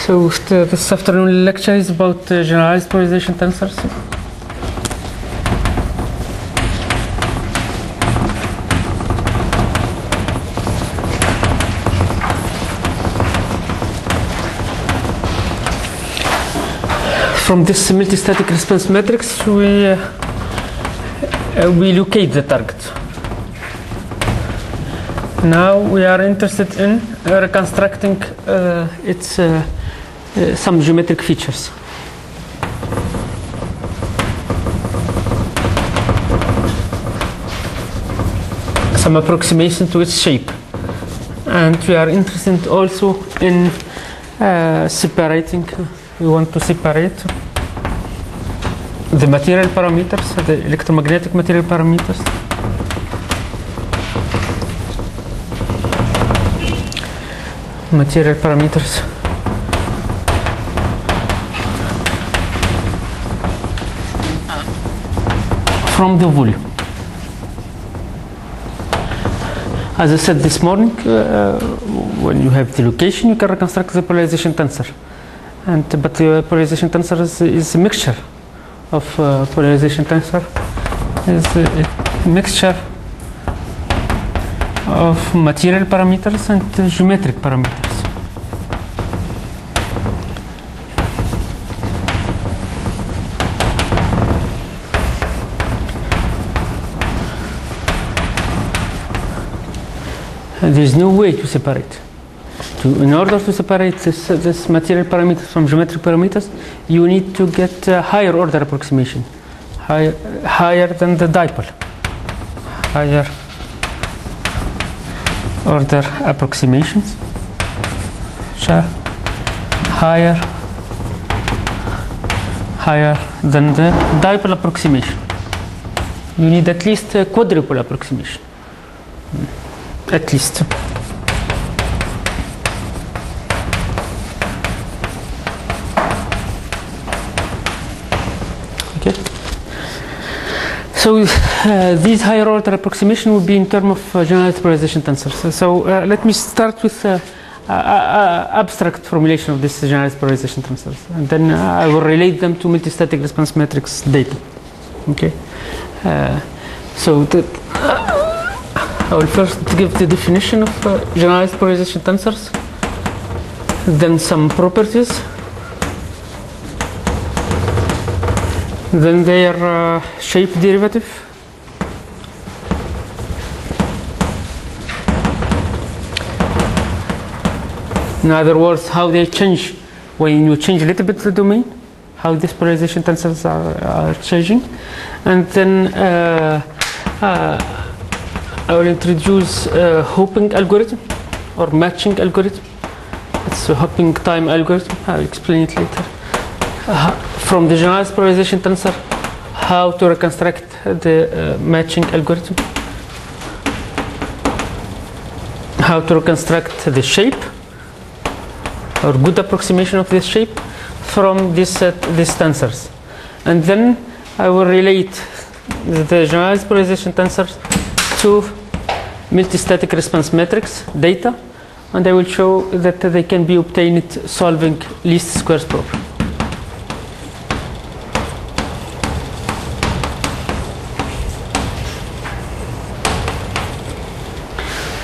So this afternoon lecture is about generalized polarization tensors. From this multistatic response matrix, we locate the target. Now we are interested in reconstructing its some geometric features. Some approximation to its shape. And we are interested also in separating, we want to separate the material parameters, the electromagnetic material parameters, from the volume. As I said this morning, when you have the location, you can reconstruct the polarization tensor. But the polarization tensor is a mixture of polarization tensor is a mixture of material parameters and geometric parameters. There is no way to separate. In order to separate this material parameters from geometric parameters, you need to get a higher order approximation, higher than the dipole, higher order approximations, higher than the dipole approximation. You need at least a quadruple approximation, at least. So these higher order approximation would be in terms of generalized polarization tensors. So let me start with abstract formulation of this generalized polarization tensors, and then I will relate them to multistatic response matrix data. Okay. I will first give the definition of generalized polarization tensors, then some properties, then their shape derivative, in other words, how they change when you change a little bit the domain, how these polarization tensors are changing. And then I will introduce a Hoping algorithm or matching algorithm. It's a hopping time algorithm. I'll explain it later. From the generalized polarization tensor, how to reconstruct the matching algorithm, how to reconstruct the shape or good approximation of this shape from these tensors. And then I will relate the generalized polarization tensors to multistatic response matrix data, and I will show that they can be obtained solving least squares problem.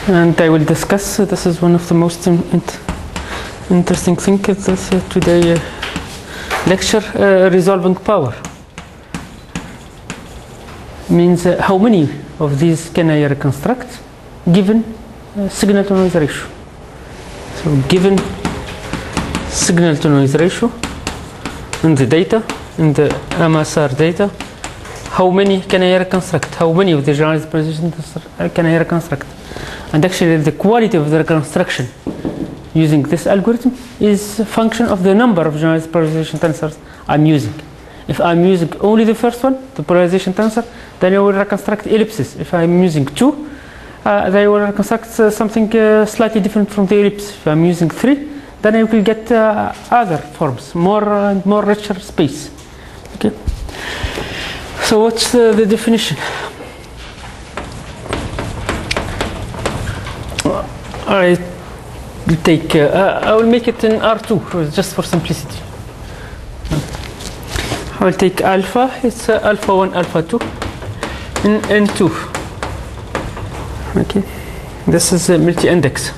And I will discuss, this is one of the most interesting things in this today lecture, resolving power. Means how many of these can I reconstruct given signal to noise ratio. So given signal to noise ratio in the data, in the MSR data, how many can I reconstruct? How many of the generalized polarization tensors can I reconstruct? And actually the quality of the reconstruction using this algorithm is a function of the number of generalized polarization tensors I'm using. If I'm using only the first one, the polarization tensor, then I will reconstruct ellipses. If I'm using two, they will reconstruct something slightly different from the ellipse. If I'm using three, then I will get other forms, more richer space. Okay. So what's the definition? I we'll take, I will make it in R2 just for simplicity. I will take alpha, it's alpha 1, alpha 2 in N2. Okay, this is a multi-index.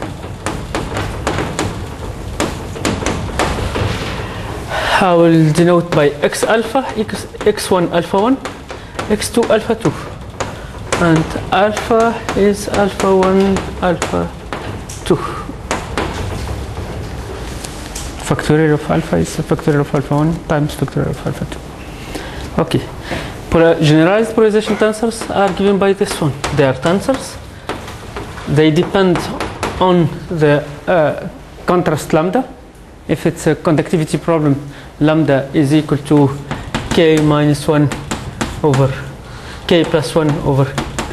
I will denote by x alpha, x1 alpha 1, x2 alpha 2. And alpha is alpha 1, alpha 2. Factorial of alpha is factorial of alpha 1 times factorial of alpha 2. Okay. Generalized polarization tensors are given by this one. They are tensors. They depend on the contrast lambda. If it's a conductivity problem, lambda is equal to k minus 1 over k plus 1 over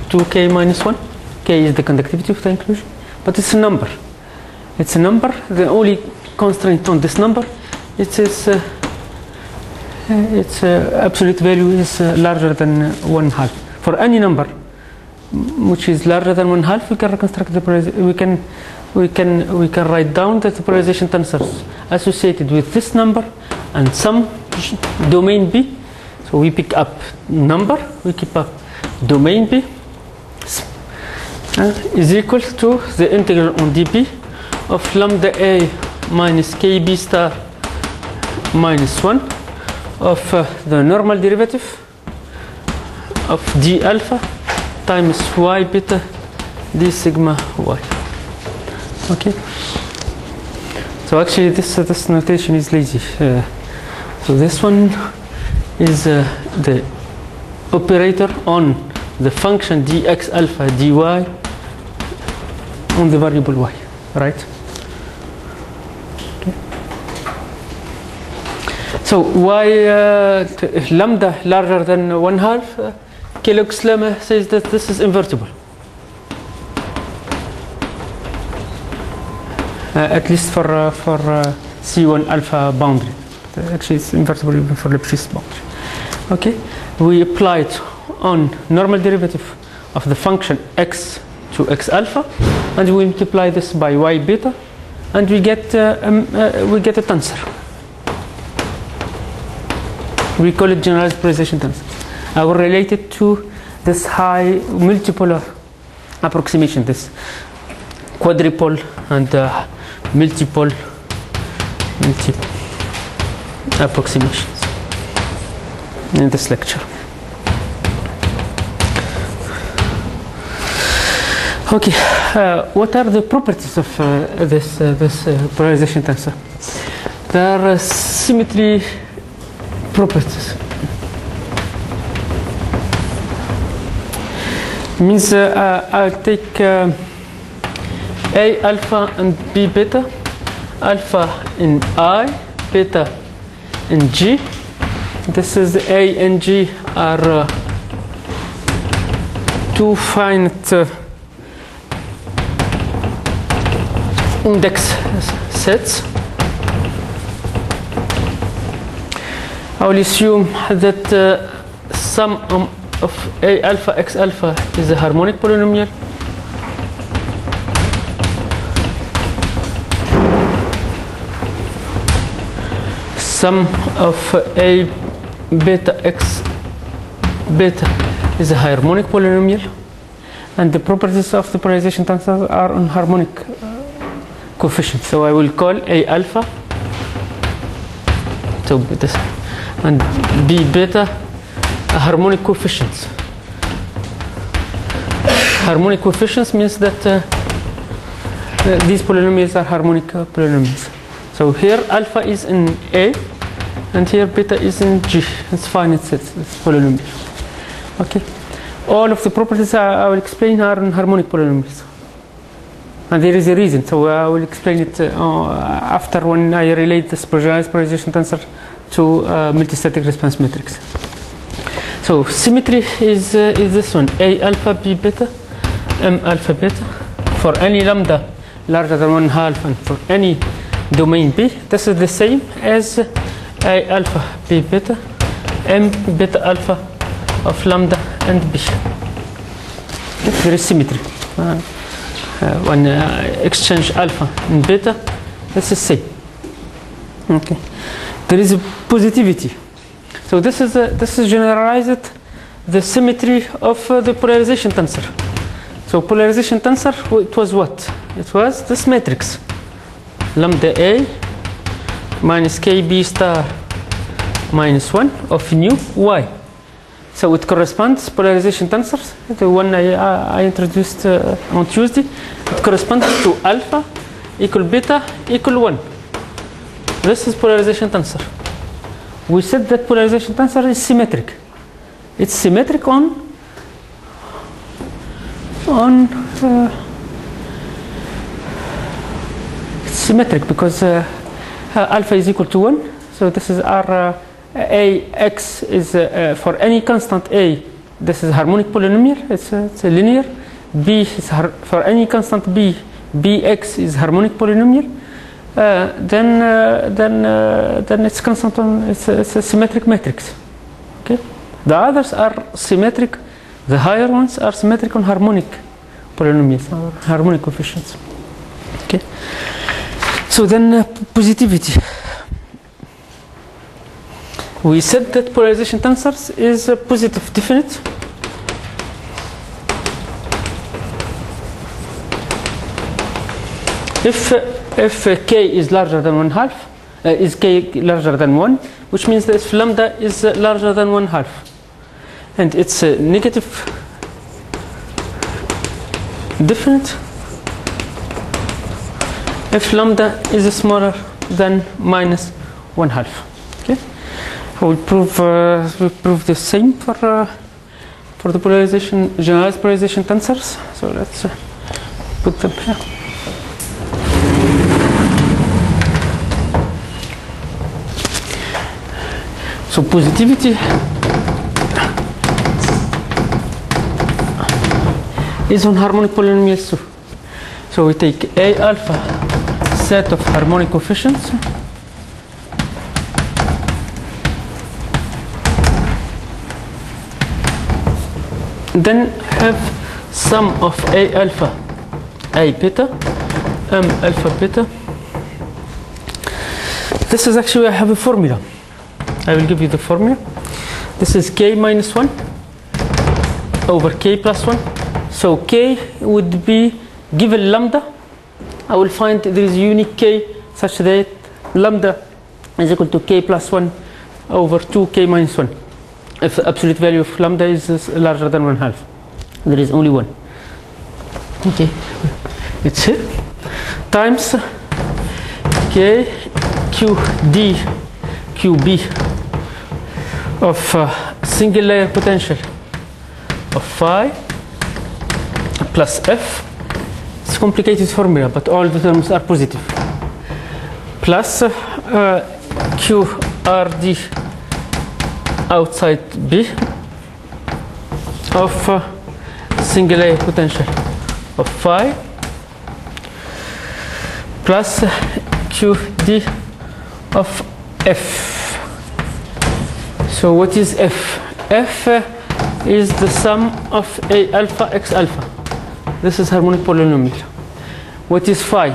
2k minus 1. K is the conductivity of the inclusion, but it's a number. It's a number. The only constraint on this number, its absolute value is larger than 1/2. For any number which is larger than 1/2, we can reconstruct the polarization. We can write down that the polarization tensors associated with this number and some domain B. So we pick up number, we keep up domain B is equal to the integral on dB of lambda A minus KB star minus 1 of the normal derivative of d alpha times y beta d sigma y. Okay. So actually this notation is lazy. So this one is the operator on the function dx alpha dy on the variable y, right? Okay. So y lambda larger than 1/2, Kellogg's lemma says that this is invertible. At least for C1 alpha boundary. Actually, it's invertible even for Lipschitz boundary. Okay, we apply it on normal derivative of the function x to x alpha, and we multiply this by y beta, and we get a tensor. We call it generalized polarization tensor. I will relate it to this high multipolar approximation, this quadrupole and multiple approximations in this lecture. Okay, what are the properties of this polarization tensor? There are symmetry properties. Means I'll take A alpha and B beta, alpha in I, beta in G. This is A and G are two finite index sets. I will assume that sum of A alpha x alpha is a harmonic polynomial. Sum of A beta x beta is a harmonic polynomial, and the properties of the polarization tensor are on harmonic coefficients. So I will call A alpha, so this, and B beta a harmonic coefficients. Harmonic coefficients means that these polynomials are harmonic polynomials. So here alpha is in A, and here beta is in G. It's finite sets, it's polynomial. Okay. All of the properties I will explain are in harmonic polynomials. And there is a reason, so I will explain it after when I relate this generalized polarization tensor to multistatic response matrix. So symmetry is this one, A alpha B beta, M alpha beta, for any lambda larger than 1/2 and for any domain B. This is the same as A alpha B beta, M beta alpha of lambda and B. There is symmetry. when exchange alpha and beta, this is same. Okay, there is a positivity. So this is generalized the symmetry of the polarization tensor. So polarization tensor, it was what? It was this matrix, lambda A minus KB star minus 1 of nu y. So it corresponds, polarization tensors, the one I introduced on Tuesday, it corresponds to alpha equal beta equal 1. This is polarization tensor. We said that polarization tensor is symmetric. It's symmetric on it's symmetric because alpha is equal to 1. So this is our Ax is for any constant A, this is harmonic polynomial, it's a linear. B is for any constant B, Bx is harmonic polynomial. Then it's constant on, it's a symmetric matrix. Okay, the others are symmetric. The higher ones are symmetric on harmonic polynomials, or harmonic coefficients. Okay, so then positivity. We said that polarization tensors is positive definite. If k is larger than 1/2, is k larger than 1, which means that if lambda is larger than 1/2, and it's negative definite if lambda is smaller than minus 1/2. Okay, we'll prove the same for the polarization, generalized polarization tensors. So let's put them here. So positivity is on harmonic polynomials too. So we take A alpha set of harmonic coefficients then have sum of A alpha, A beta, M alpha beta. This is actually, I have a formula. I will give you the formula. This is k minus 1 over k plus 1. So k would be, given lambda, I will find there is a unique k such that lambda is equal to k plus 1 over 2k minus 1. If the absolute value of lambda is larger than 1/2, there is only 1. Okay, it's here. Times k qd qb of single layer potential of phi plus f. It's a complicated formula, but all the terms are positive. Plus qrd outside B of single layer potential of phi plus qd of f. So what is f? F is the sum of A alpha x alpha. This is harmonic polynomial. What is phi?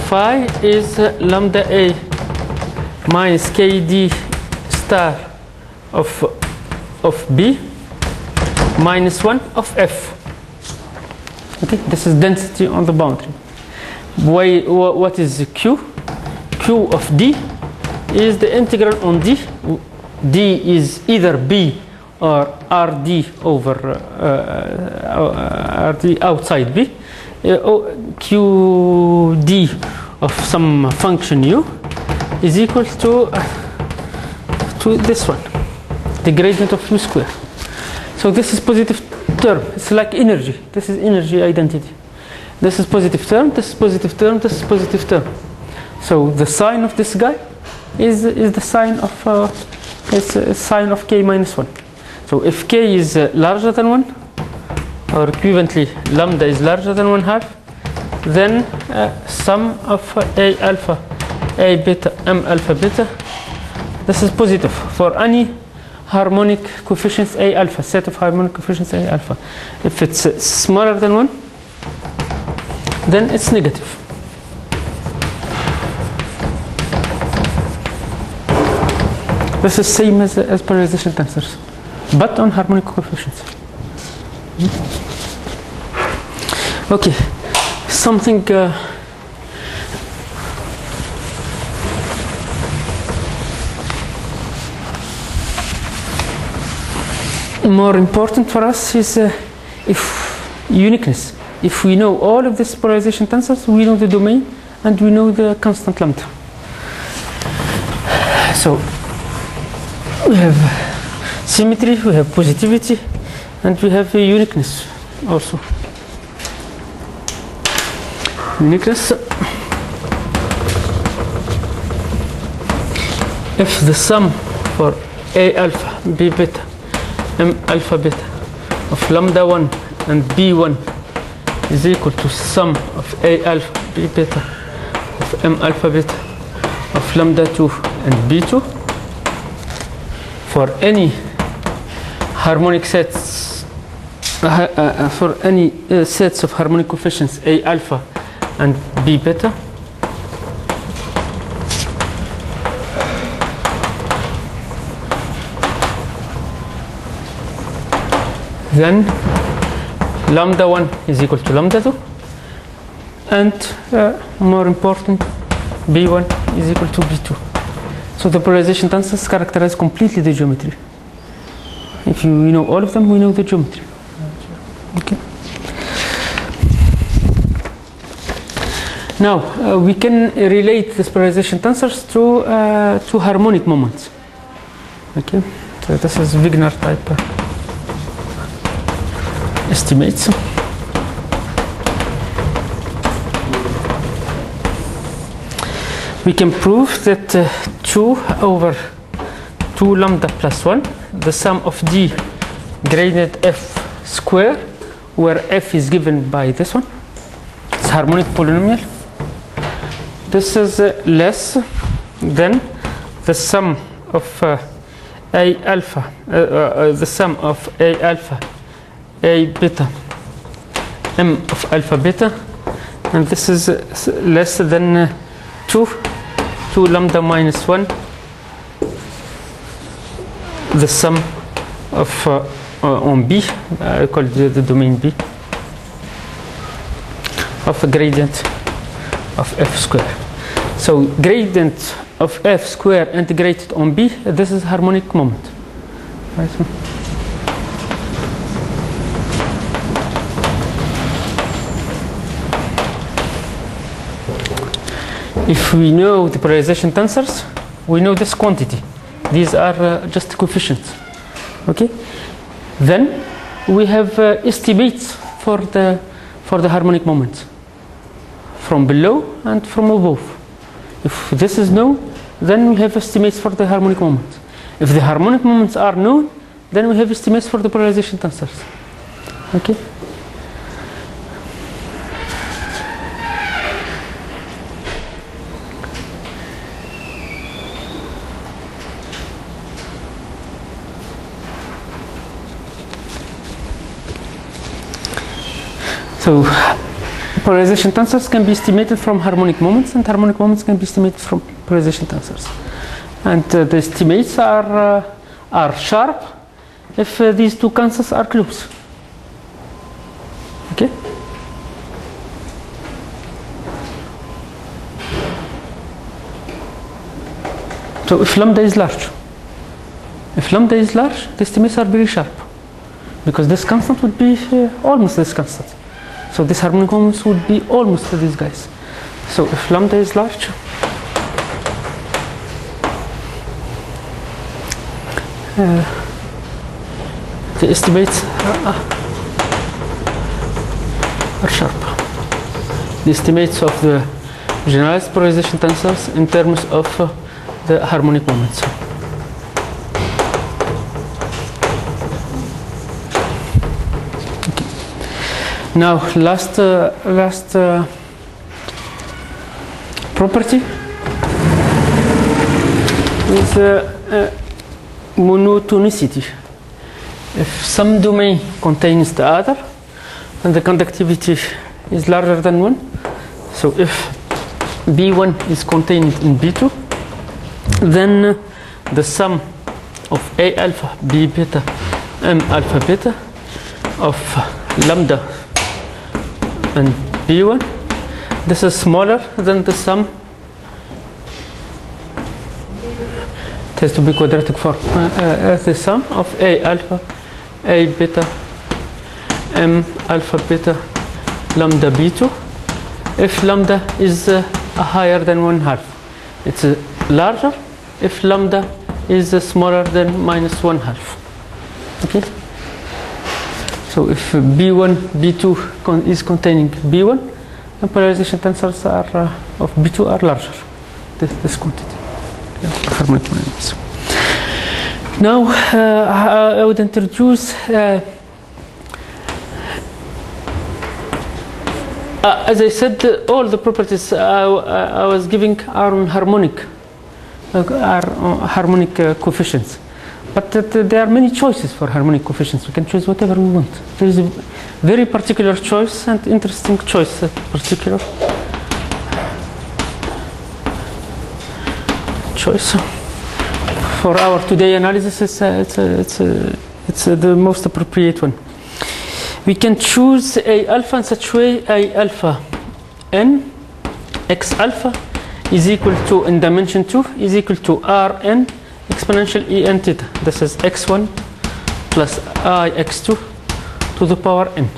Phi is lambda A minus kd star of B minus 1 of f. Okay, this is density on the boundary. What is q? Q of d is the integral on d. D is either B or RD over RD outside B. QD of some function u is equal to this one, the gradient of u square. So this is positive term. It's like energy. This is energy identity. This is positive term. This is positive term. This is positive term. So the sign of this guy is the sign of sign of k minus 1. So if k is larger than 1, or equivalently lambda is larger than 1/2, then sum of A alpha, A beta, M alpha beta, this is positive for any harmonic coefficients A alpha, set of harmonic coefficients A alpha. If it's smaller than 1, then it's negative. This is same as polarization tensors, but on harmonic coefficients. Okay, something more important for us is if uniqueness. If we know all of these polarization tensors, we know the domain and we know the constant lambda. So we have symmetry, we have positivity, and we have uniqueness also. Uniqueness. If the sum for A alpha, B beta, M alpha beta of lambda 1 and B1 is equal to sum of A alpha, B beta of M alpha beta of lambda 2 and B2 for any harmonic sets, for any sets of harmonic coefficients A alpha and B beta, then lambda 1 is equal to lambda 2, and more important, B1 is equal to B2. So the polarization tensors characterize completely the geometry. If you know all of them, we know the geometry. Okay. Now we can relate these polarization tensors to harmonic moments. Okay. So this is Wigner type estimates. We can prove that 2 over 2 lambda plus 1, the sum of D gradient F square, where F is given by this one, it's harmonic polynomial. This is less than the sum of A alpha, the sum of A alpha, A beta, M of alpha beta, and this is less than 2 lambda minus 1, the sum of on B, I call the domain B, of a gradient of F square. So gradient of F square integrated on B, this is harmonic moment. Right? If we know the polarization tensors, we know this quantity. These are just coefficients. Okay. Then we have estimates for the harmonic moments from below and from above. If this is known, then we have estimates for the harmonic moments. If the harmonic moments are known, then we have estimates for the polarization tensors. Okay. So polarization tensors can be estimated from harmonic moments, and harmonic moments can be estimated from polarization tensors. And the estimates are sharp if these two constants are close. Okay. So if lambda is large, the estimates are very sharp, because this constant would be almost this constant. So these harmonic moments would be almost these guys. So if lambda is large, the estimates are sharp. The estimates of the generalized polarization tensors in terms of the harmonic moments. Now, last property is monotonicity. If some domain contains the other and the conductivity is larger than 1, So if B1 is contained in B2, then the sum of A alpha, B beta, M alpha beta of lambda and B1, this is smaller than the sum. It has to be quadratic form. The sum of A alpha, A beta, M alpha beta, lambda B2, if lambda is higher than 1/2. It's larger if lambda is smaller than -1/2. Okay. So if B1, B2 is containing B1, the polarization tensors are of B2 are larger. This quantity. Harmonic mononomials. Now I would introduce. As I said, all the properties I was giving are on harmonic, coefficients. But there are many choices for harmonic coefficients. We can choose whatever we want. There is a very particular choice and interesting choice. Particular choice for our today analysis. It's the most appropriate one. We can choose A alpha in such way A alpha n x alpha is equal to, in dimension 2, is equal to Rn exponential En theta. This is x1 plus I x2 to the power n.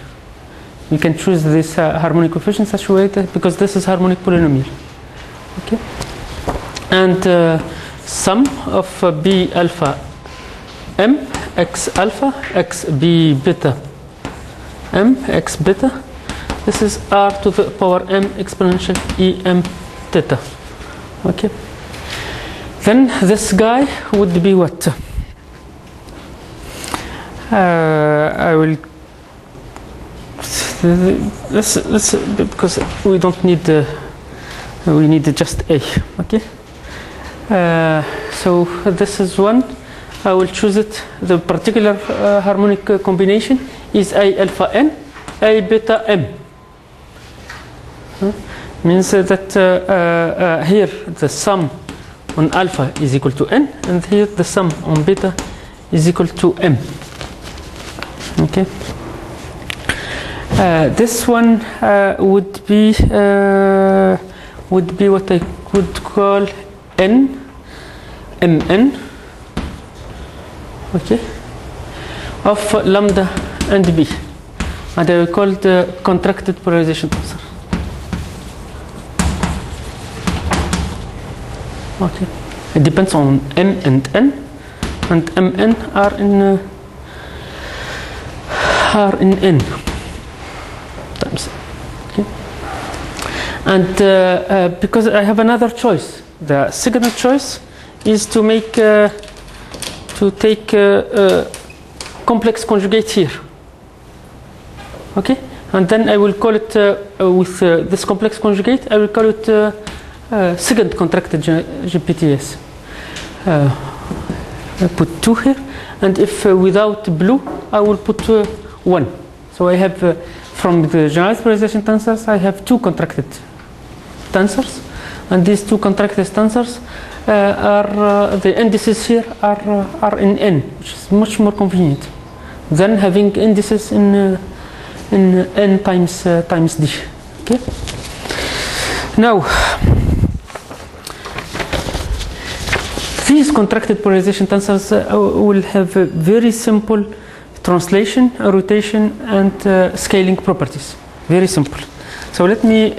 We can choose this harmonic coefficient in such a way that, because this is harmonic polynomial. Okay. And sum of B alpha m x alpha x B beta m x beta, this is R to the power m exponential Em theta. Okay. Then this guy would be what? I will. Let's because we don't need. We need just A. Okay. So this is one. I will choose it. The particular harmonic combination is A alpha n, A beta m. Means that here the sum on alpha is equal to n, and here the sum on beta is equal to m. Okay. This one would be what I would call n, mn. Okay. Of lambda and b, and I will call the contracted polarization tensor. Okay. It depends on m and n, and mn are in n times. Okay. And because I have another choice, the second choice is to make take complex conjugate here. Okay, and then I will call it with this complex conjugate. I will call it second contracted GPTS. I put 2 here, and if without blue, I will put 1. So I have from the generalized polarization tensors, I have 2 contracted tensors, and these 2 contracted tensors are the indices here are in n, which is much more convenient than having indices in n times d. Okay. Now, these contracted polarization tensors will have a very simple translation, rotation, and scaling properties. Very simple. So let me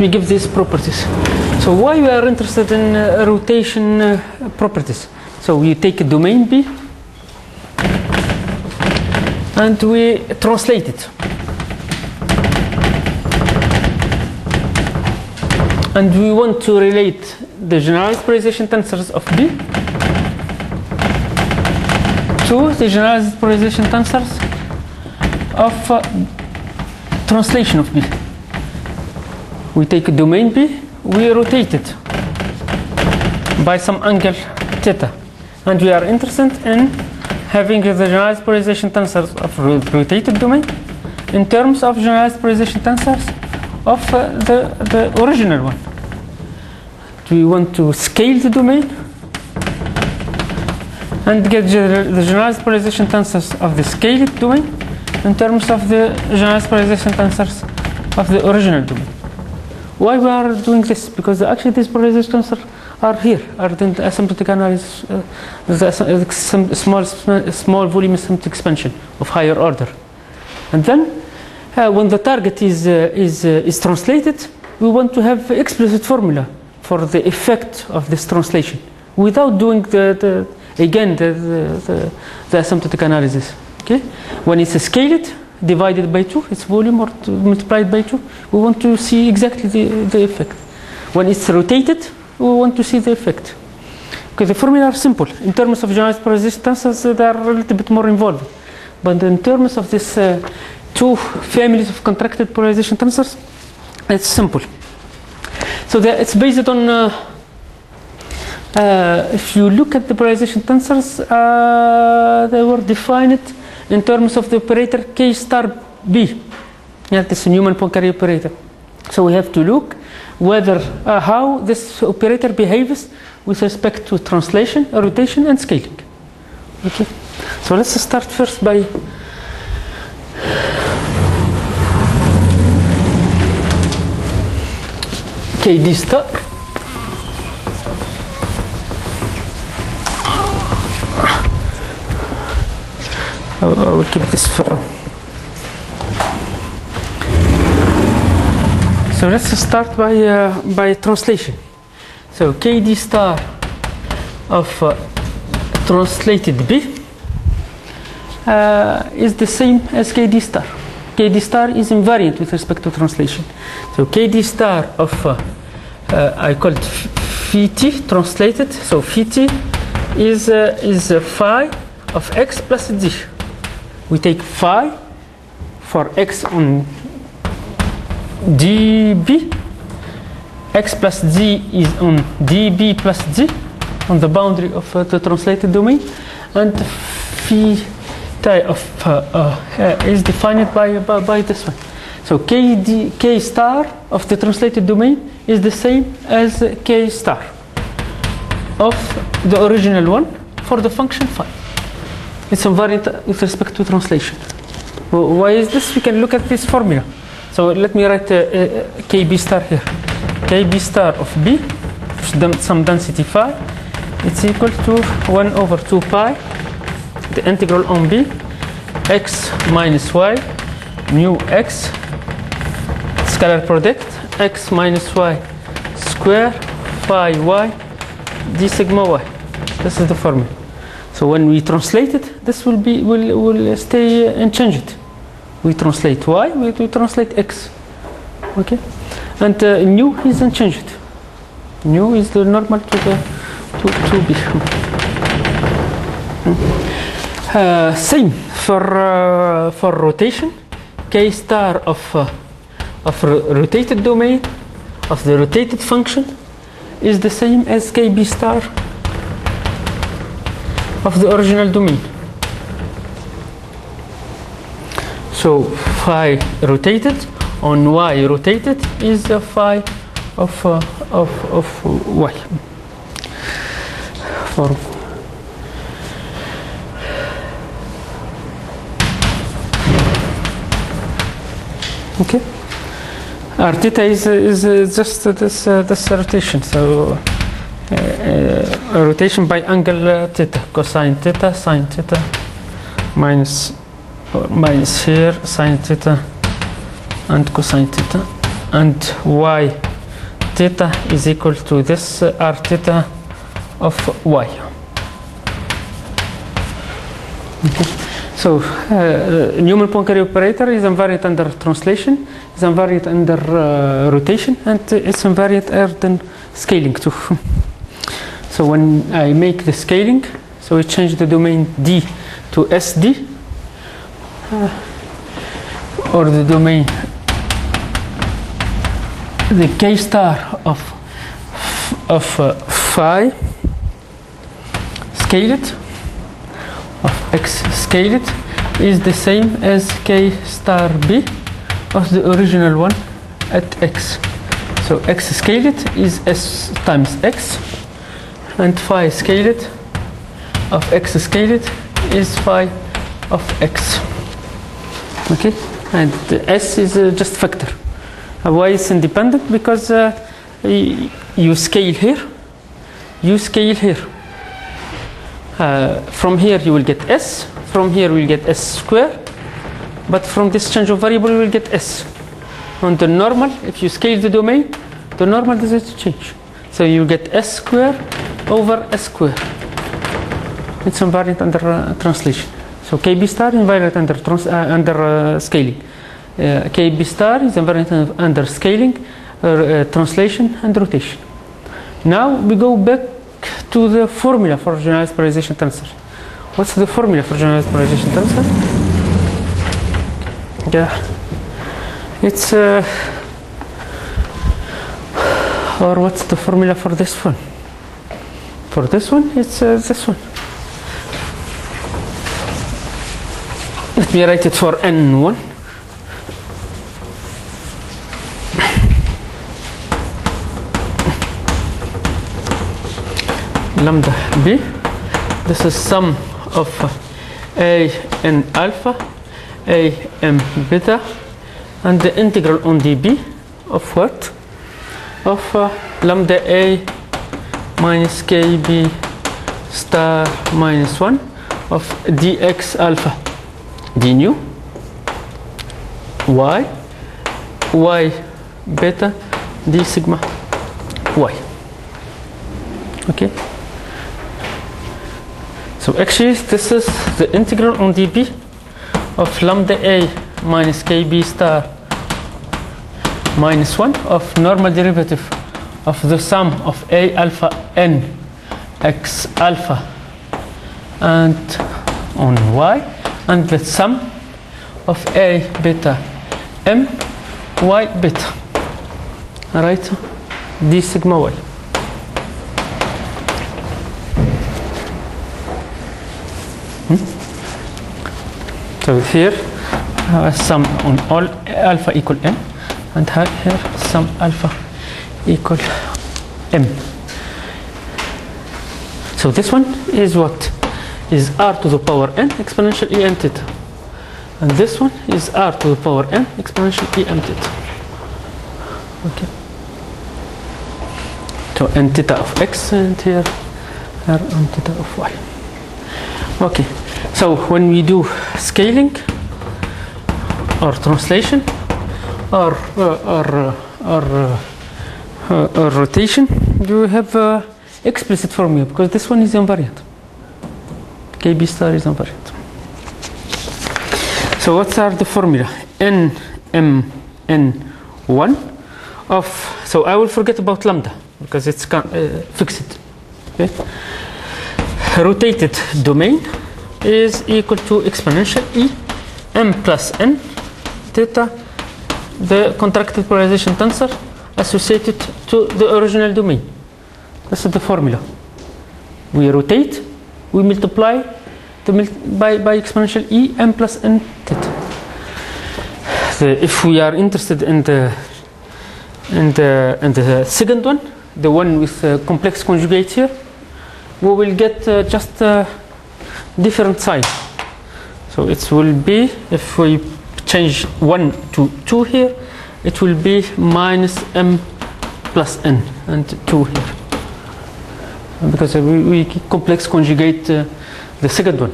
give these properties. So why we are interested in rotation properties? So we take a domain B and we translate it. And we want to relate the generalized polarization tensors of B to the generalized polarization tensors of translation of B. We take a domain B, we rotate it by some angle theta, and we are interested in having the generalized polarization tensors of rotated domain in terms of generalized polarization tensors of the original one. Do we want to scale the domain and get the generalized polarization tensors of the scaled domain in terms of the generalized polarization tensors of the original domain? Why we are doing this? Because actually these polarization tensors are here, are in the asymptotic analysis, small volume asymptotic expansion of higher order. And then when the target is translated, we want to have explicit formula for the effect of this translation without doing the asymptotic analysis. Okay, when it's scaled, divided by 2, its volume, or multiplied by 2, we want to see exactly the effect. When it's rotated, we want to see the effect. Okay, the formula are simple. In terms of generalized polarization tensors, they are a little bit more involved. But in terms of this two families of contracted polarization tensors, it's simple. So it's based on, if you look at the polarization tensors, they were defined in terms of the operator K star B. Yeah, this is a Newman-Poincaré operator. So we have to look whether how this operator behaves with respect to translation, rotation, and scaling. Okay. So let's start first by KD star. I will keep this for. So let's start by translation. So KD star of translated B is the same as KD star. KD star is invariant with respect to translation. So KD star of I call it phi t translated. So phi t is phi of x plus z. We take phi for x on dB, x plus z is on dB plus z on the boundary of the translated domain, and phi t of is defined by this one. So k star of the translated domain is the same as k star of the original one for the function phi. It's invariant with respect to translation. Why is this? We can look at this formula. So let me write KB star here. KB star of B, some density phi, it's equal to 1 over 2 pi, the integral on B, x minus y, mu x, scalar product, x minus y square, phi y, d sigma y. This is the formula. So when we translate it, this will stay unchanged. We translate y, we translate x. Okay, and nu is unchanged. Nu is the normal to b. Same for rotation. K star of rotated domain of the rotated function is the same as KB star of the original domain. So phi rotated on y rotated is the phi of y. For okay, r theta is just this rotation. So rotation by angle theta, cosine theta, sine theta, minus here sine theta and cosine theta, and y theta is equal to this r theta of y. Okay. So Newman-Poincaré operator is invariant under translation, is invariant under rotation, and it's invariant under scaling too. So when I make the scaling, so we change the domain D to SD, or the domain, the K star of phi scaled, of x scaled, is the same as k star b of the original one at x. So x scaled is s times x, and phi scaled of x scaled is phi of x. Okay, and the s is just factor. Why is independent? Because you scale here, you scale here. From here you will get s, from here we will get s square, but from this change of variable you will get s. On the normal, if you scale the domain, the normal doesn't change. So you get s square over s square. It's invariant under translation. So kb star is invariant under scaling. Kb star is invariant under scaling, translation, and rotation. Now we go back to the formula for generalized polarization tensor. What's the formula for generalized polarization tensor? Yeah, it's or what's the formula for this one? For this one, it's this one. Let me write it for n1. Lambda b. This is sum of a n alpha, a m beta, and the integral on db of what? Of lambda a minus kb star minus 1 of dx alpha d nu y beta d sigma y. Okay. So actually this is the integral on dB of lambda a minus kb star minus 1 of normal derivative of the sum of a alpha n x alpha and on y, and the sum of a beta m y beta. Alright, d sigma y. So here sum on all alpha equal m, and here sum alpha equal m. So this one is what? Is r to the power n exponential e m theta, and this one is r to the power n exponential e m theta. Okay. So n theta of x, and here r n theta of y. Okay. So when we do scaling or translation or rotation, you have explicit formula, because this one is invariant. Kb star is invariant. So what are the formula? N m n1 of, so I will forget about lambda because it's fixed. Okay. Rotated domain is equal to exponential e m plus n theta, the contracted polarization tensor associated to the original domain. This is the formula. We rotate, we multiply by exponential e m plus n theta. If we are interested in the second one, the one with complex conjugate here, we will get just different sign. So it will be, if we change 1 to 2 here, it will be minus m plus n and 2 here, because we complex conjugate the second one.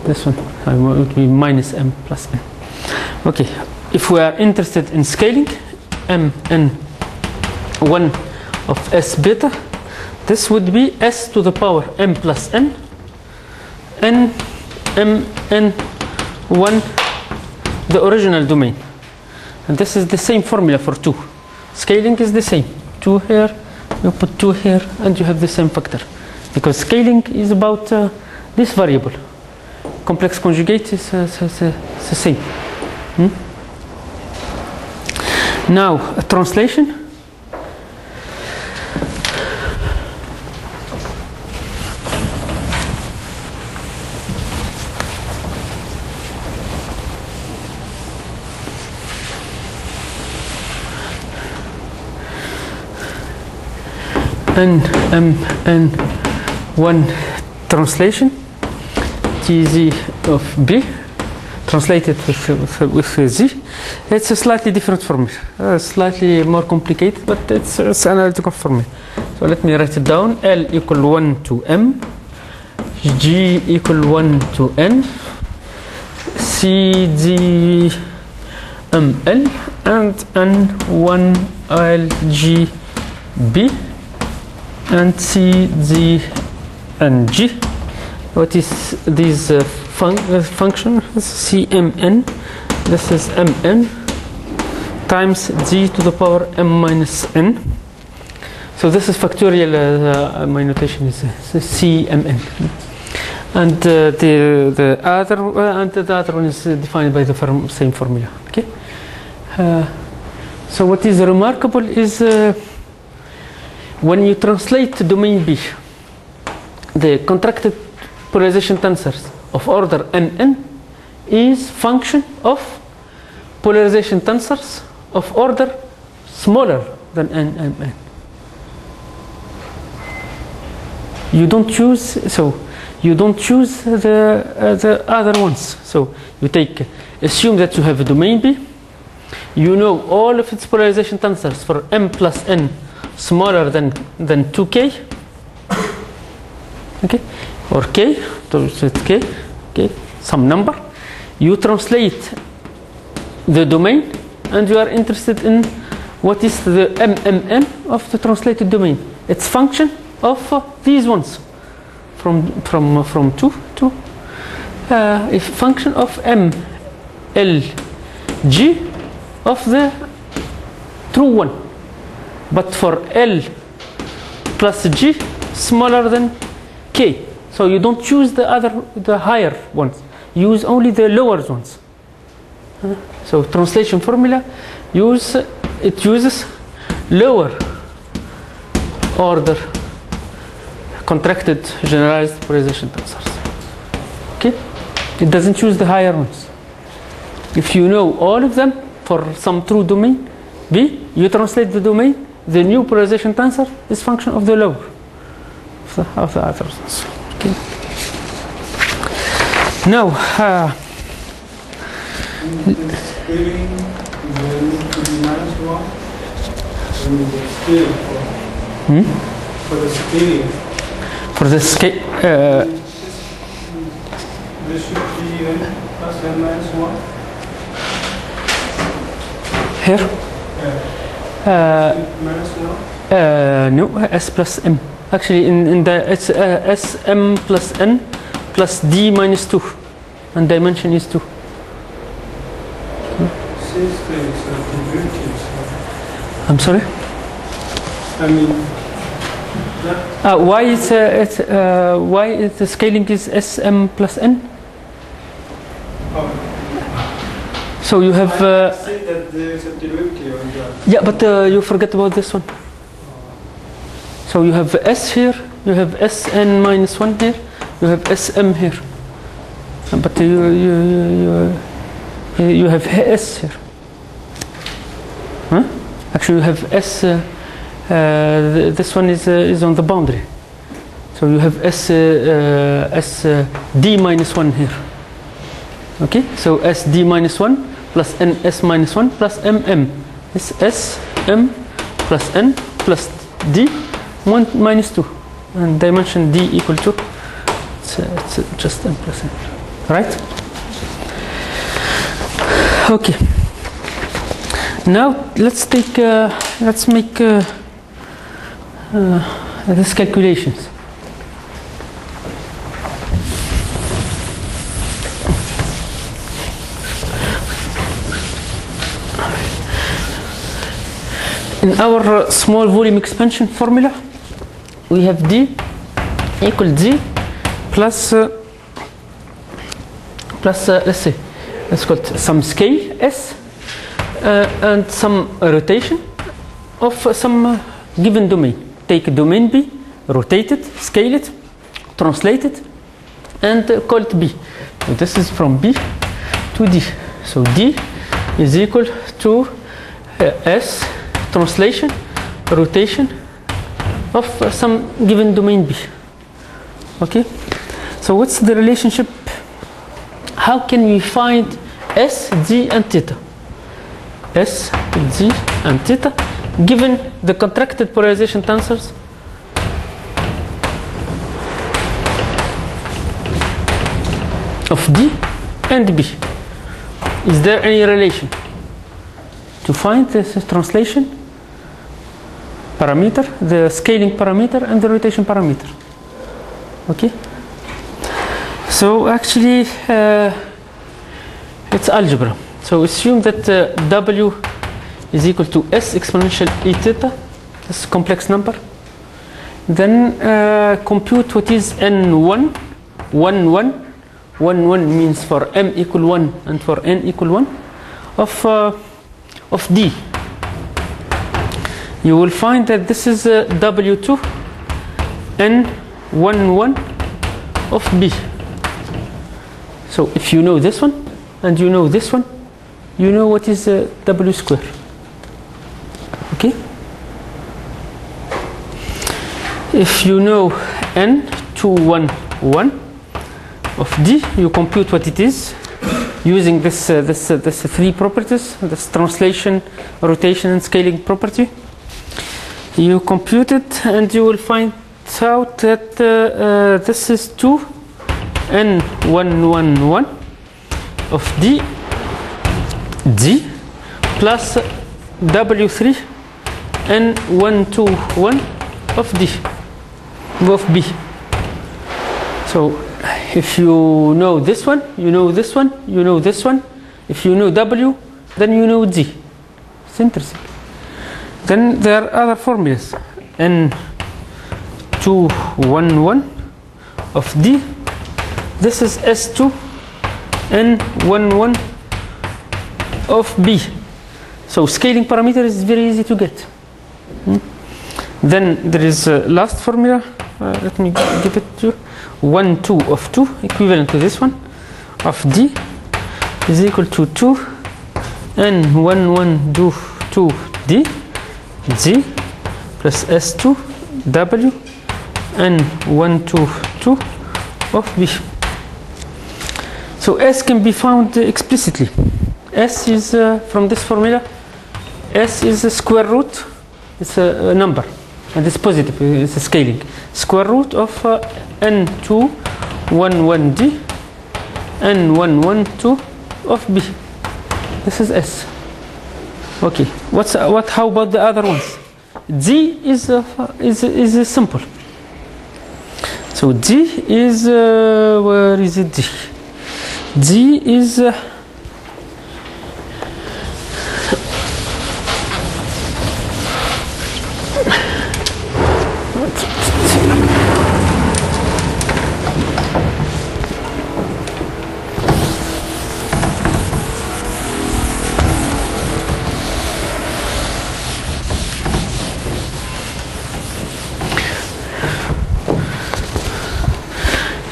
This one would be minus m plus n. Okay, if we are interested in scaling m n 1 of s beta, this would be s to the power m plus n n m n 1 the original domain, and this is the same formula for 2. Scaling is the same. 2 here, you put 2 here, and you have the same factor, because scaling is about this variable. Complex conjugate is the same. Now a translation. NMN1 translation TZ of B translated with Z. It's a slightly different formula, slightly more complicated, but it's analytical formula. So let me write it down. L equal 1 to M, G equal 1 to N, C D M L, and N1 L G B, and C D N G. What is this function? CMN. This is Mn times Z to the power M minus N. So this is factorial. My notation is CMN, and the other one is defined by the same formula. Okay. So what is remarkable is when you translate domain B, the contracted polarization tensors of order Mn is function of polarization tensors of order smaller than Nmn. You don't choose the other ones. So you assume that you have a domain B. You know all of its polarization tensors for M plus N smaller than 2K. Okay, or K, so it's K, okay, some number. You translate the domain, and you are interested in what is the MMN of the translated domain. It's function of these ones, from 2 to a function of M L G of the true one, but for L plus G smaller than K. So you don't choose the higher ones. Use only the lower ones. So translation formula uses lower order contracted generalized polarization tensors. Okay? It doesn't choose the higher ones. If you know all of them for some true domain B, you translate the domain, the new polarization tensor is function of the lower of the other ones. Okay. Now for the scaling. For the scale, This should be n plus n minus 1. here? Minus 1? No, S plus M. Actually, in the it's S M plus N plus D minus 2, and dimension is 2. Since there is a derivatives. I'm sorry. I mean, Why the scaling is S M plus N? So you have. say that there is a derivative on that. Yeah, but you forget about this one. So you have S here, you have Sn minus 1 here, you have Sm here, but you have S here. Huh? Actually, you have S. This one is on the boundary. So you have D minus 1 here. Okay, so SD minus 1 plus NS minus 1 plus MM is SM plus N plus D 1 minus 2, and dimension D equal to it's just M plus N, right? Okay. Now let's make these calculations. In our small volume expansion formula, we have D equal Z plus let's say, let's call it some scale S and some rotation of some given domain. Take a domain B, rotate it, scale it, translate it, and call it B. So this is from B to D. So D is equal to S translation, rotation, of some given domain B. Okay, so what's the relationship? How can we find S, D, and theta? S, D, and theta given the contracted polarization tensors of D and B. Is there any relation? To find this translation parameter, the scaling parameter, and the rotation parameter. Okay, so actually it's algebra. So assume that W is equal to S exponential E theta, this complex number. Then compute what is N1, 1, 1. 1, 1 means for M equal 1 and for N equal 1 of D. You will find that this is W2 N 1, 1 of B. So if you know this one and you know this one, you know what is W square. Okay? If you know N 2, 1, 1 of D, you compute what it is using this three properties, this translation, rotation, and scaling property. You compute it and you will find out that this is 2 N 1, 1, 1 of D plus W3 N 1, 2, 1 of D of B. So if you know this one, you know this one, you know this one. If you know W, then you know D. It's interesting. Then there are other formulas. N 2, 1, 1 of D. This is S2 N 1, 1 of B. So scaling parameter is very easy to get. Then there is a last formula. Let me give it to you. 1, 2 of 2, equivalent to this one, of D is equal to 2 N 1, 1, 2 D G plus S2 W N 1, 2 of B. So S can be found explicitly. S is from this formula. S is a square root. It's a number, and it's positive. It's a scaling. Square root of N2 1, 1 D N 1, 1, 2 of B. This is S. Okay. How about the other ones? D is simple. So D is where is it? D is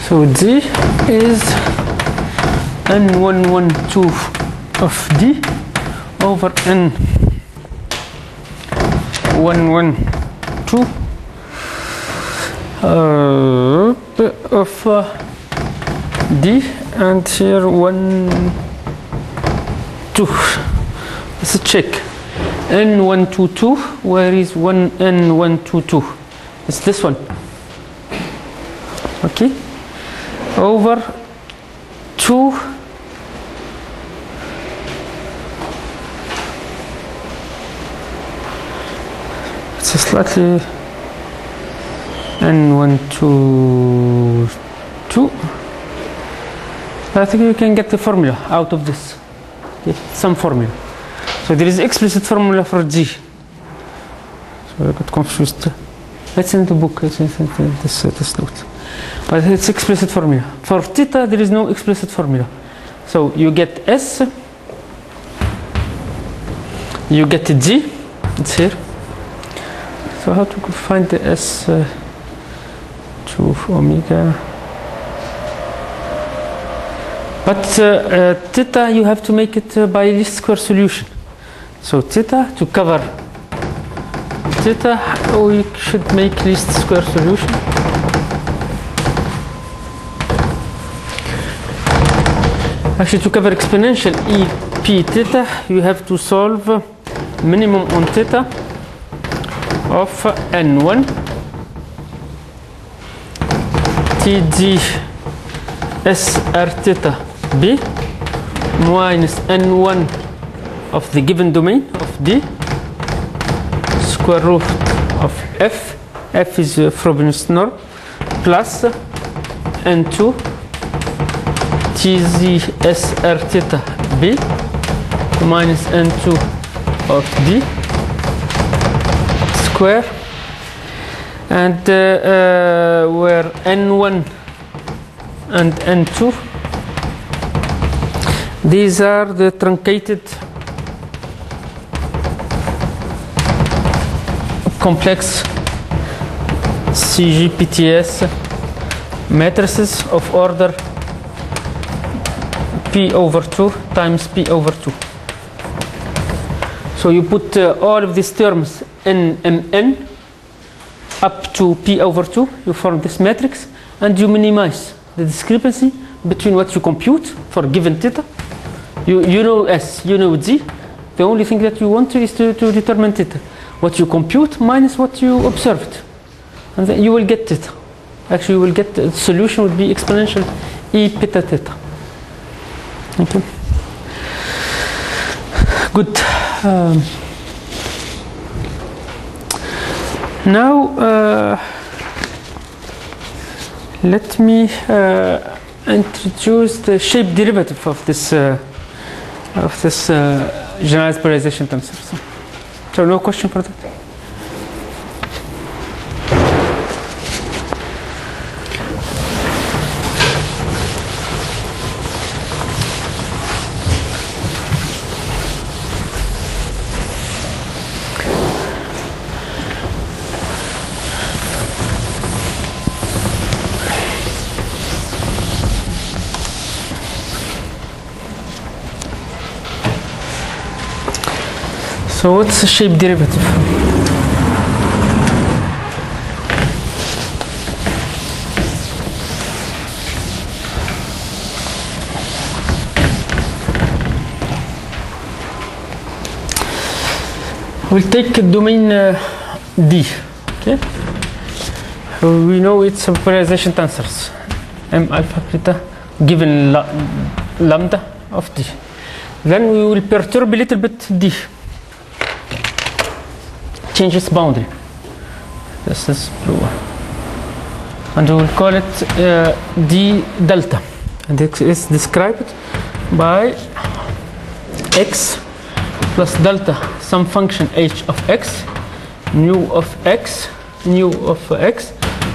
so D is N112 of D over N112 of D, and here 1, 2. Let's check. N122. Where is one N122? It's this one. Okay. Over 2 it's a slightly N122. I think you can get the formula out of this. Okay, some formula. So there is explicit formula for G. So I got confused. It's in the book. It's in this note. But it's explicit formula. For theta, there is no explicit formula. So you get S, you get G, it's here. So how to find the S to omega? But theta, you have to make it by least square solution. So theta, to cover theta, we should make least square solution. Actually, to cover exponential e p theta, you have to solve minimum on theta of n1 td sr theta b minus n1 of the given domain of d square root of f is Frobenius norm, plus n2 tz sr theta b minus n2 of d square, and where n1 and n2, these are the truncated complex CGPTS matrices of order p over 2 times p over 2. So you put all of these terms in Mn up to p over 2, you form this matrix, and you minimize the discrepancy between what you compute for given theta. You know S, you know Z. The only thing that you want is to determine theta. What you compute minus what you observed. And then you will get theta. Actually, you will get the solution would be exponential e peta theta. Okay. Good. Now, let me introduce the shape derivative of this generalized polarization tensor. So no question for that? So what's the shape derivative? We'll take domain D. Okay. We know it's a polarization tensors M alpha beta given lambda of D. Then we will perturb a little bit D. Change its boundary. This is blue one. And we will call it D delta. And it is described by x plus delta some function h of x, nu of x,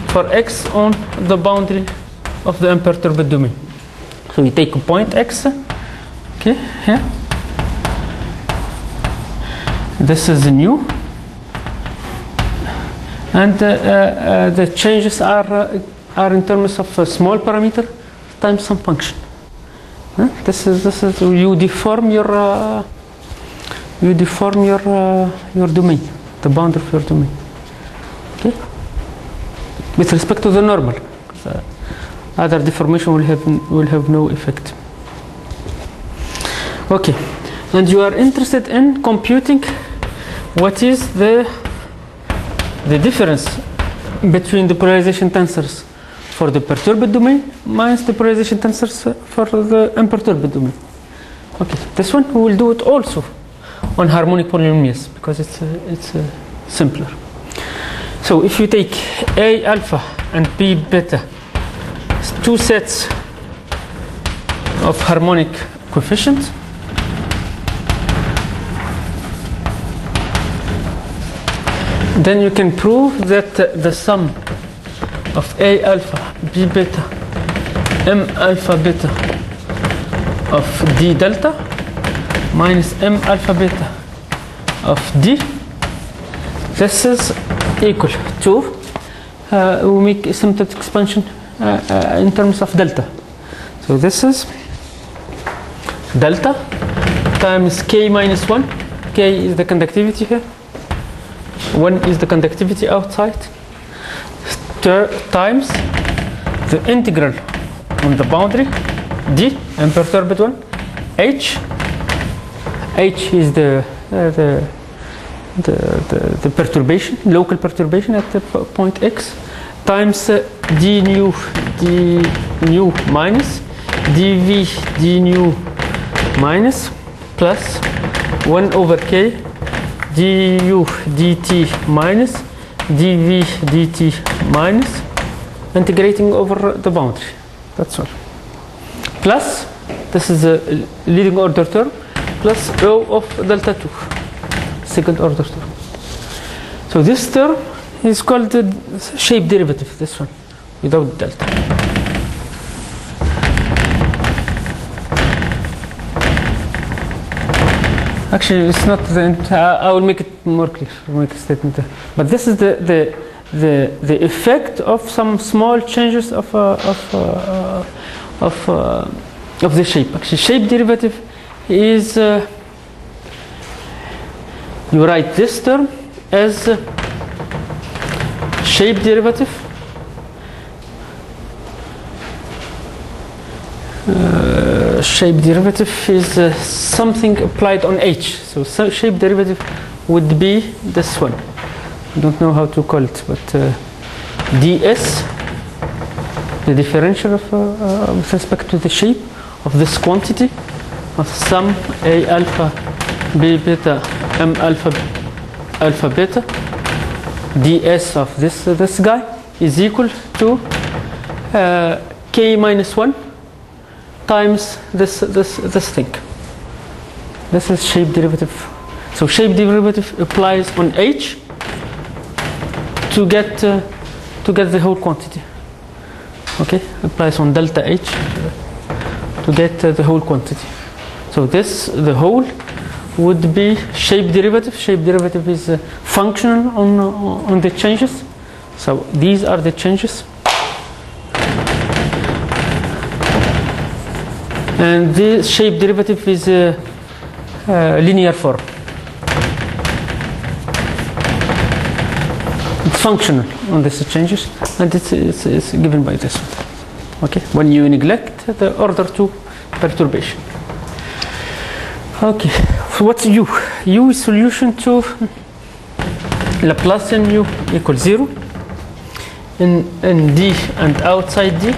for x on the boundary of the imperturbed domain. So we take a point x, okay, here. This is nu. And the changes are in terms of a small parameter times some function. This is you deform your domain, the boundary of your domain. Okay. With respect to the normal, other deformation will have no effect. Okay, and you are interested in computing what is the difference between the polarization tensors for the perturbed domain minus the polarization tensors for the imperturbed domain. Okay, this one we will do it also on harmonic polynomials because it's simpler. So if you take A alpha and B beta, two sets of harmonic coefficients, then you can prove that the sum of A alpha, B beta, M alpha beta of D delta minus M alpha beta of D, this is equal to, we make asymptotic expansion in terms of delta. So this is delta times K minus 1, K is the conductivity here, 1 is the conductivity outside, times the integral on the boundary, d, imperturbed one, h is the perturbation, local perturbation at the point x, times d nu minus dv d nu minus plus 1 over k du dt minus dv dt minus integrating over the boundary. That's all. Plus, this is a leading order term, plus rho of delta 2, second order term. So this term is called the shape derivative, this one, without delta. Actually, it's not the I will make it more clear, make a statement there. But this is the effect of some small changes of the shape. Actually, shape derivative is you write this term as shape derivative shape derivative is something applied on h. So shape derivative would be this one. I don't know how to call it, but ds, the differential of with respect to the shape of this quantity of sum a alpha b beta m alpha beta ds of this guy is equal to k minus 1 times this thing. This is shape derivative. So shape derivative applies on h to get the whole quantity. Okay, applies on delta h to get the whole quantity. So the whole would be shape derivative. Shape derivative is functional on the changes. So these are the changes. And the shape derivative is a linear form. It's functional on these changes, and it's given by this one. Okay, when you neglect the order 2 perturbation. Okay, so what's u? U is solution to Laplacian u equals 0 in d and outside d.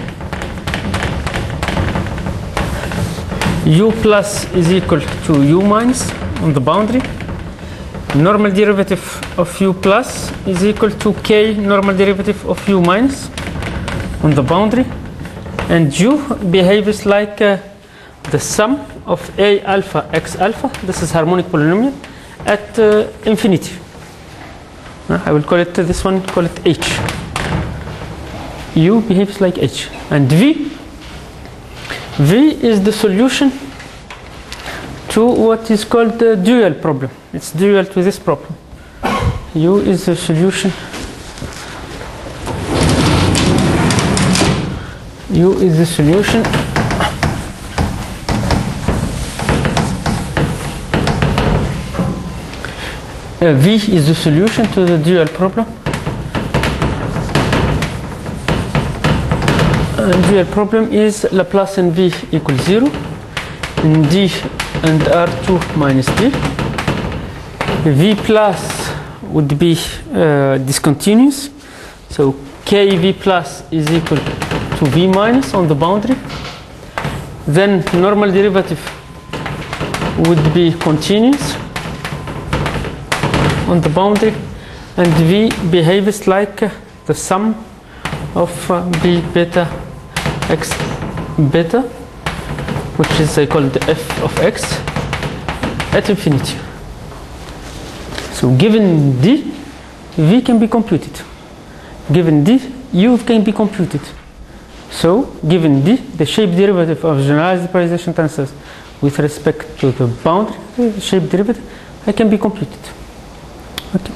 U plus is equal to u minus on the boundary. Normal derivative of u plus is equal to k normal derivative of u minus on the boundary. And u behaves like the sum of a alpha x alpha. This is harmonic polynomial at infinity. I will call it this one, call it h. U behaves like h. And v is the solution to what is called the dual problem. It's dual to this problem. U is the solution. U is the solution V is the solution to the dual problem. Dual problem is Laplacian V equals 0 in D and R2 minus D. V plus would be discontinuous, so KV plus is equal to V minus on the boundary. Then normal derivative would be continuous on the boundary, and V behaves like the sum of B beta x beta, which is called f of x at infinity. So given D, V can be computed. Given D, U can be computed. So given D, the shape derivative of generalized polarization tensors with respect to the boundary, the shape derivative, can be computed. Okay.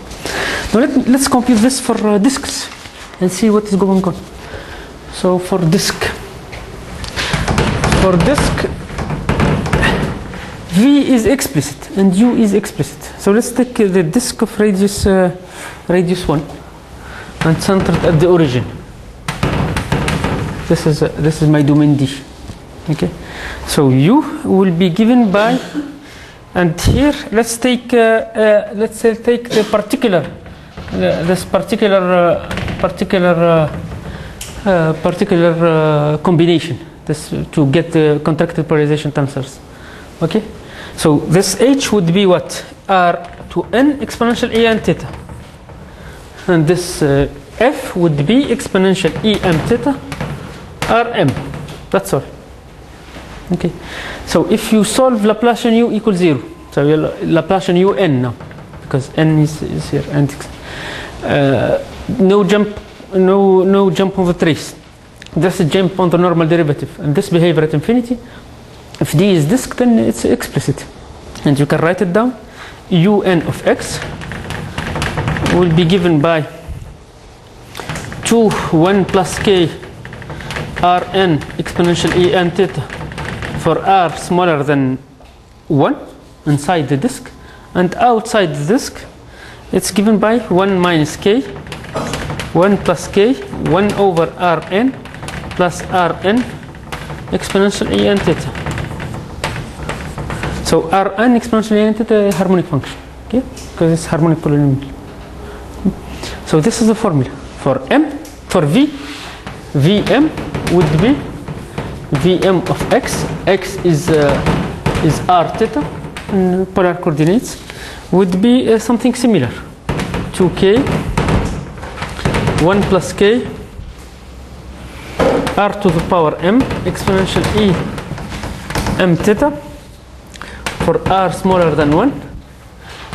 Now let's compute this for disks and see what is going on. So for disk, V is explicit and U is explicit. So let's take the disk of radius radius 1 and centered at the origin. This is my domain D. Okay, so U will be given by, and here let's take take the particular this particular combination, this to get the contracted polarization tensors. Okay, so this H would be what? R to N exponential E n theta, and this F would be exponential E m theta Rm. That's all. Okay, so if you solve Laplacian U equals 0, so Laplacian Un now, because n is here, and no jump on the trace. That's a jump on the normal derivative, and this behavior at infinity. If D is disk, then it's explicit, and you can write it down. Un of x will be given by 2 1 plus k Rn exponential E n theta for r smaller than 1 inside the disk, and outside the disk it's given by 1 minus k 1 plus k 1 over Rn plus Rn exponential E n theta. So Rn exponential E n theta harmonic function, okay, because it's harmonic polynomial. So this is the formula for m. For v, Vm would be Vm of x. X is r theta in polar coordinates. Would be something similar. 2k 1 plus k r to the power m exponential E m theta for r smaller than 1,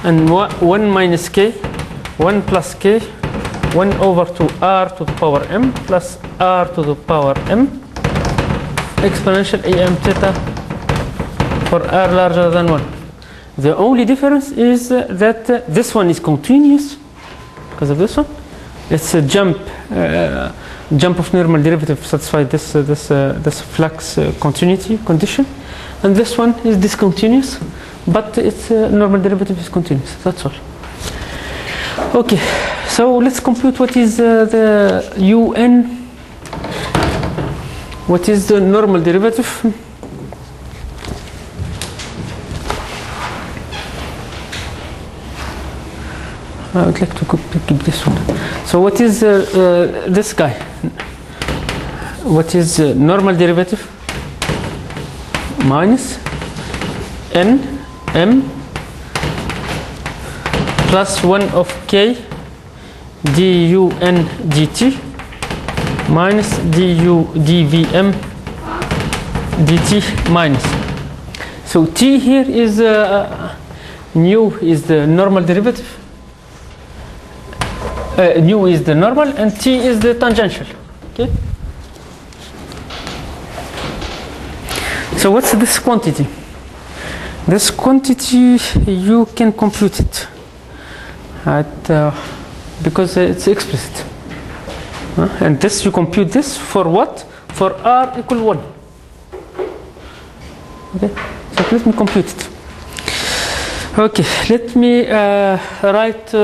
and 1 minus k 1 plus k 1 over 2 r to the power m plus r to the power m exponential E m theta for r larger than 1. The only difference is that this one is continuous because of this one. It's a jump of normal derivative satisfied this flux continuity condition, and this one is discontinuous, but its normal derivative is continuous. That's all. Okay, so let's compute what is the Un. What is the normal derivative? I would like to keep this one. So what is this guy? What is normal derivative? Minus n m plus 1 of k dun dt minus du dvm dt minus. So t here is nu is the normal derivative. Nu is the normal and t is the tangential. Okay. So what's this quantity? This quantity you can compute it at because it's explicit. And this you compute this for what? For r equal 1. Okay. So let me compute it. Okay. Let me write.